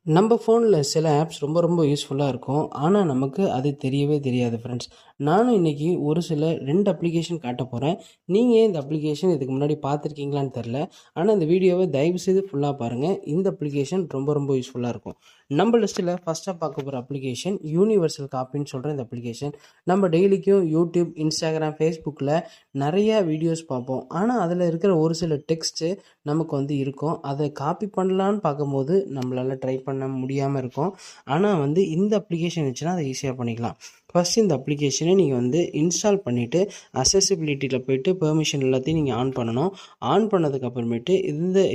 நம்ம ஃபோனில் சில ஆப்ஸ் ரொம்ப ரொம்ப யூஸ்ஃபுல்லாக இருக்கும். ஆனால் நமக்கு அது தெரியவே தெரியாது ஃப்ரெண்ட்ஸ். நானும் இன்றைக்கி ஒரு சில 2 அப்ளிகேஷன் காட்ட போகிறேன். நீங்கள் இந்த அப்ளிகேஷன் இதுக்கு முன்னாடி பார்த்துருக்கீங்களான்னு தெரில. ஆனால் இந்த வீடியோவை தயவுசெய்து ஃபுல்லாக பாருங்கள். இந்த அப்ளிகேஷன் ரொம்ப ரொம்ப யூஸ்ஃபுல்லாக இருக்கும். நம்ம லிஸ்ட்டில் ஃபஸ்ட்டாக பார்க்க போகிற அப்ளிகேஷன் யூனிவர்சல் காப்பின்னு சொல்கிற இந்த அப்ளிகேஷன். நம்ம டெய்லிக்கும் யூடியூப், இன்ஸ்டாகிராம், ஃபேஸ்புக்கில் நிறையா வீடியோஸ் பார்ப்போம். ஆனால் அதில் இருக்கிற ஒரு சில டெக்ஸ்ட்டு நமக்கு இருக்கும். அதை காப்பி பண்ணலான்னு பார்க்கும்போது நம்மளால் ட்ரை பண்ண முடியாமல் இருக்கும். ஆனால் இந்த அப்ளிகேஷன் வச்சுன்னா அதை ஈஸியாக பண்ணிக்கலாம். ஃபஸ்ட் இந்த அப்ளிகேஷனை நீங்கள் இன்ஸ்டால் பண்ணிவிட்டு அக்சசிபிலிட்டியில் போய்ட்டு பெர்மிஷன் எல்லாத்தையும் நீங்கள் ஆன் பண்ணணும். ஆன் பண்ணதுக்கப்புறமேட்டு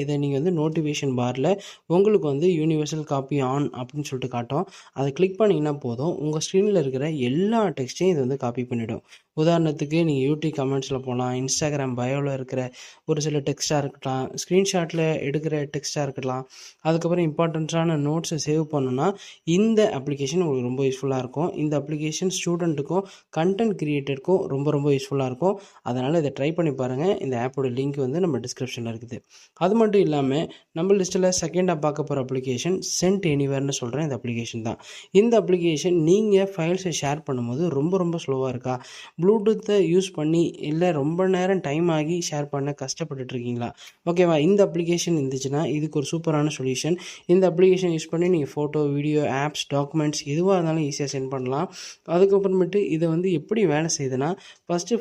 இதை நீங்கள் நோட்டிஃபிகேஷன் பாரில் உங்களுக்கு யூனிவர்சல் காப்பி ஆன் அப்படின்னு சொல்லிட்டு காட்டும். அதை கிளிக் பண்ணிங்கன்னா போதும், உங்கள் ஸ்க்ரீனில் இருக்கிற எல்லா டெக்ஸ்ட்டையும் இது காப்பி பண்ணிவிடும். உதாரணத்துக்கு நீங்கள் யூடியூப் கமெண்ட்ஸில் போகலாம், இன்ஸ்டாகிராம் பயோவில் இருக்கிற ஒரு சில டெக்ஸ்ட்டாக இருக்கலாம், ஸ்க்ரீன்ஷாட்டில் எடுக்கிற டெக்ஸ்ட்டாக இருக்கலாம், அதுக்கப்புறம் இம்பார்ட்டண்ட்டான நோட்ஸை சேவ் பண்ணணுன்னா இந்த அப்ளிகேஷன் உங்களுக்கு ரொம்ப யூஸ்ஃபுல்லாக இருக்கும். இந்த அப்ளிகேஷன் ஸ்டூடெண்ட்டுக்கும் கண்டென்ட் கிரியேட்டருக்கும் ரொம்ப ரொம்ப யூஸ்ஃபுல்லாக இருக்கும். அதனால் இதை ட்ரை பண்ணி பாருங்கள். இந்த ஆப்போட லிங்க் நம்ம டிஸ்கிரிப்ஷனில் இருக்குது. அது மட்டும் இல்லாமல் நம்ம லிஸ்ட்டில் செகண்டாக பார்க்க போகிற அப்ளிகேஷன் சென்ட் எனிவேர்னு சொல்கிற இந்த அப்ளிகேஷன் தான். இந்த அப்ளிகேஷன் நீங்கள் ஃபைல்ஸை ஷேர் பண்ணும்போது ரொம்ப ரொம்ப ஸ்லோவாக இருக்கா, ப்ளூடூத்தை யூஸ் பண்ணி இல்லை ரொம்ப நேரம் டைம் ஆகி ஷேர் பண்ண கஷ்டப்பட்டுட்ருக்கீங்களா? ஓகேவா? இந்த அப்ளிகேஷன் இருந்துச்சுன்னா இதுக்கு ஒரு சூப்பரான சொல்யூஷன். இந்த அப்ளிகேஷன் யூஸ் பண்ணி நீங்கள் ஃபோட்டோ, வீடியோ, ஆப்ஸ், டாக்குமெண்ட்ஸ் எதுவாக இருந்தாலும் ஈஸியாக சென்ட் பண்ணலாம். அதுக்கப்புறமேட்டு இதை எப்படி வேலை செய்யுதுன்னா, ஃபஸ்ட்டு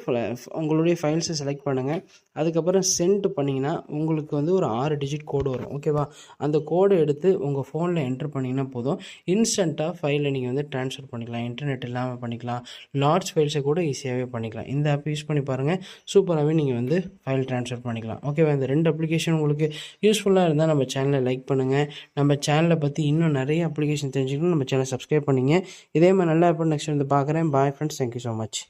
உங்களுடைய ஃபைல்ஸை செலக்ட் பண்ணுங்கள். அதுக்கப்புறம் சென்ட் பண்ணிங்கன்னா உங்களுக்கு ஒரு 6 டிஜிட் கோடு வரும். ஓகேவா? அந்த கோடை எடுத்து உங்கள் ஃபோனில் என்ட்ரு பண்ணிங்கன்னா போதும், இன்ஸ்டண்ட்டாக ஃபைலை நீங்கள் ட்ரான்ஸ்ஃபர் பண்ணிக்கலாம். இன்டர்நெட் இல்லாமல் பண்ணிக்கலாம். லார்ஜ் ஃபைல்ஸை கூட ஈஸியாகவே பண்ணிக்கலாம். இந்த ஆப் யூஸ் பண்ணி பாருங்கள். சூப்பராகவே நீங்கள் ஃபைல் ட்ரான்ஸ்ஃபர் பண்ணிக்கலாம். ஓகேவா? இந்த 2 அப்ளிகேஷன் உங்களுக்கு யூஸ்ஃபுல்லாக இருந்தால் நம்ம சேனலை லைக் பண்ணுங்கள். நம்ம சேனலை பற்றி இன்னும் நிறைய அப்ளிகேஷன் தெரிஞ்சுக்கணும். நம்ம சேனலை சப்ஸ்கிரைப் பண்ணிங்க. இதே மாதிரி நல்ல ஆப் நெக்ஸ்ட் பார்க்குறேன். Bye friends. Thank you so much.